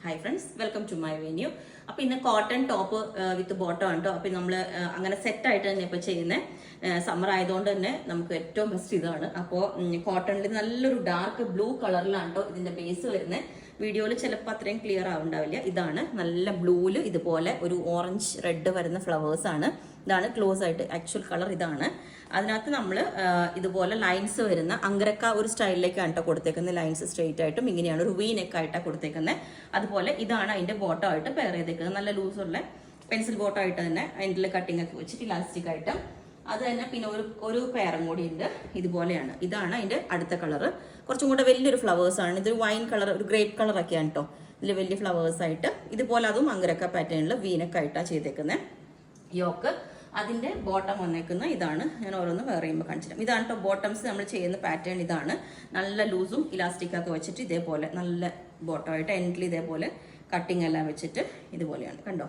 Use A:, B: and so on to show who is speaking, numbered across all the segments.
A: Hi friends, welcome to my venue. അപ്പോൾ ഇന്ന് cotton top വിത്ത് bottom ആണ് കേട്ടോ. അപ്പോൾ നമ്മൾ അങ്ങനെ സെറ്റായിട്ട് തന്നെ ഇപ്പോൾ ചെയ്യുന്നത്. സമ്മർ ആയതുകൊണ്ട് തന്നെ നമുക്ക് ഏറ്റവും ബെസ്റ്റ് ഇതാണ്. അപ്പോൾ കോട്ടണിൽ നല്ലൊരു ഡാർക്ക് ബ്ലൂ കളറിലാണ് കേട്ടോ ഇതിൻ്റെ ബേസ് വരുന്നത്. വീഡിയോയിൽ ചിലപ്പോൾ അത്രയും ക്ലിയർ ആവുണ്ടാവില്ല. ഇതാണ് നല്ല ബ്ലൂവിൽ ഇതുപോലെ ഒരു ഓറഞ്ച് റെഡ് വരുന്ന ഫ്ലവേഴ്സ് ആണ്. ഇതാണ് ക്ലോസ് ആയിട്ട് ആക്ച്വൽ കളർ ഇതാണ്. അതിനകത്ത് നമ്മൾ ഇതുപോലെ ലൈൻസ് വരുന്ന അങ്കരക്ക ഒരു സ്റ്റൈലിലേക്കാണ് കേട്ടോ കൊടുത്തേക്കുന്നത്. ലൈൻസ് സ്ട്രെയിറ്റ് ആയിട്ടും ഇങ്ങനെയാണ് ഒരു വി നെക്ക് ആയിട്ടാണ് കൊടുത്തേക്കുന്നത്. അതുപോലെ ഇതാണ് അതിൻ്റെ ബോട്ടം ആയിട്ട് പെയർ ചെയ്തേക്കുന്നത്. നല്ല ലൂസുള്ള പെൻസിൽ ബോട്ടം ആയിട്ട് തന്നെ അതിൻ്റെ കട്ടിംഗ് ഒക്കെ വെച്ചിട്ട് ഇലാസ്റ്റിക് ആയിട്ട് അത് തന്നെ. പിന്നെ ഒരു പെയറും കൂടി ഉണ്ട്. ഇതുപോലെയാണ്. ഇതാണ് അതിൻ്റെ അടുത്ത കളറ്. കുറച്ചും കൂടെ വലിയൊരു ഫ്ലവേഴ്സ് ആണ്. ഇതൊരു വൈൻ കളർ, ഒരു ഗ്രേപ്പ് കളറൊക്കെയാണ് കേട്ടോ. ഇതിൽ വലിയ ഫ്ലവേഴ്സ് ആയിട്ട് ഇതുപോലെ അതും അങ്കരക്ക പാറ്റേണിൽ വീനക്കായിട്ടാണ് ചെയ്തേക്കുന്നത്. യോക്ക് അതിൻ്റെ ബോട്ടം വന്നേക്കുന്ന ഇതാണ്. ഞാൻ ഓരോന്ന് വേറെ ചെയ്യുമ്പോൾ കാണിച്ചിട്ട് ഇതാണ് കേട്ടോ ബോട്ടംസ് നമ്മൾ ചെയ്യുന്ന പാറ്റേൺ. ഇതാണ് നല്ല ലൂസും ഇലാസ്റ്റിക്കൊക്കെ വെച്ചിട്ട് ഇതേപോലെ നല്ല ബോട്ടമായിട്ട് എൻഡിൽ ഇതേപോലെ കട്ടിങ് എല്ലാം വെച്ചിട്ട് ഇതുപോലെയാണ് കണ്ടോ.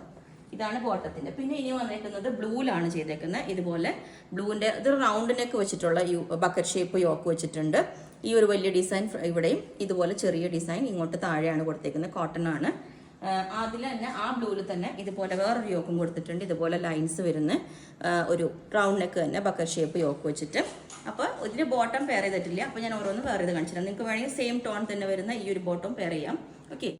A: ഇതാണ് ബോട്ടത്തിന്റെ. പിന്നെ ഇനി വന്നേക്കുന്നത് ബ്ലൂവിലാണ് ചെയ്തേക്കുന്നത്. ഇതുപോലെ ബ്ലൂവിന്റെ ഇത് റൗണ്ട് നെക്ക് വെച്ചിട്ടുള്ള ബക്കറ്റ് ഷേപ്പ് യോക്ക് വെച്ചിട്ടുണ്ട്. ഈ ഒരു വലിയ ഡിസൈൻ ഇവിടെയും ഇതുപോലെ ചെറിയ ഡിസൈൻ ഇങ്ങോട്ട് താഴെയാണ് കൊടുത്തേക്കുന്നത്. കോട്ടൺ ആണ്. അതിൽ തന്നെ ആ ബ്ലൂവിൽ തന്നെ ഇതുപോലെ വേറൊരു യോക്കും കൊടുത്തിട്ടുണ്ട്. ഇതുപോലെ ലൈൻസ് വരുന്ന ഒരു റൗണ്ട് നെക്ക് തന്നെ ബക്കറ്റ് ഷേപ്പ് യോക്ക് വെച്ചിട്ട്. അപ്പോൾ ഇതിന് ബോട്ടം പെയർ ചെയ്തിട്ടില്ല. അപ്പോൾ ഞാൻ ഓരോന്ന് പെയർ ചെയ്ത് കാണിച്ചിട്ടുണ്ട്. നിങ്ങൾക്ക് വേണമെങ്കിൽ സെയിം ടോൺ തന്നെ വരുന്ന ഈ ഒരു ബോട്ടം പെയർ ചെയ്യാം. ഓക്കെ.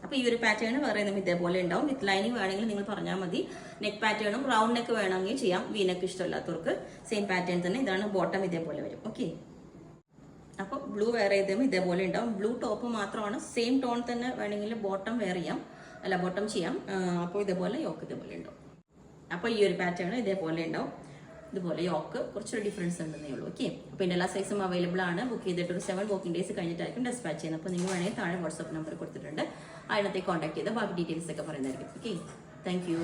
A: അപ്പോൾ ഈ ഒരു പാറ്റേൺ വേറെ ഇതേപോലെ ഉണ്ടാവും. വിത്ത് ലൈനിങ് വേണമെങ്കിൽ നിങ്ങൾ പറഞ്ഞാൽ മതി. നെക്ക് പാറ്റേണും റൗണ്ട് നെക്ക് വേണമെങ്കിൽ ചെയ്യാം. വി നെക്ക് ഇഷ്ടമില്ലാത്തവർക്ക് സെയിം പാറ്റേൺ തന്നെ. ഇതാണ് ബോട്ടം ഇതേപോലെ വരും. ഓക്കെ. അപ്പോൾ ബ്ലൂ വേറെ ചെയ്തുമ്പോൾ ഇതേപോലെ ഉണ്ടാവും. ബ്ലൂ ടോപ്പ് മാത്രമാണ്. സെയിം ടോൺ തന്നെ വേണമെങ്കിൽ ബോട്ടം വേറെ ചെയ്യാം, അല്ല ബോട്ടം ചെയ്യാം. അപ്പോൾ ഇതേപോലെ യോക്ക് ഇതേപോലെ ഉണ്ടാവും. അപ്പോൾ ഈ ഒരു പാറ്റേൺ ഇതേപോലെ ഉണ്ടാവും. ഇതുപോലെ യോക്ക് കുറച്ചൊരു ഡിഫറൻസ് ഉണ്ടെന്നേ ഉള്ളൂ. ഓക്കെ. അപ്പോൾ ഇതിൻ്റെ എല്ലാ സൈസും അവൈലബിൾ ആണ്. ബുക്ക് ചെയ്തിട്ട് ഒരു 7 വർക്കിംഗ് ഡേയ്സ് കഴിഞ്ഞിട്ടായിരിക്കും ഡെസ്പാച്ച് ചെയ്യുന്നത്. അപ്പോൾ നിങ്ങൾ വേണമെങ്കിൽ താഴെ വാട്സ്ആപ്പ് നമ്പർ കൊടുത്തിട്ടുണ്ട്. അതിനകത്തേക്ക് കോൺടാക്ട് ചെയ്ത് ബാക്കി ഡീറ്റെയിൽസ് ഒക്കെ പറയുന്നതായിരിക്കും. ഓക്കെ. Thank you.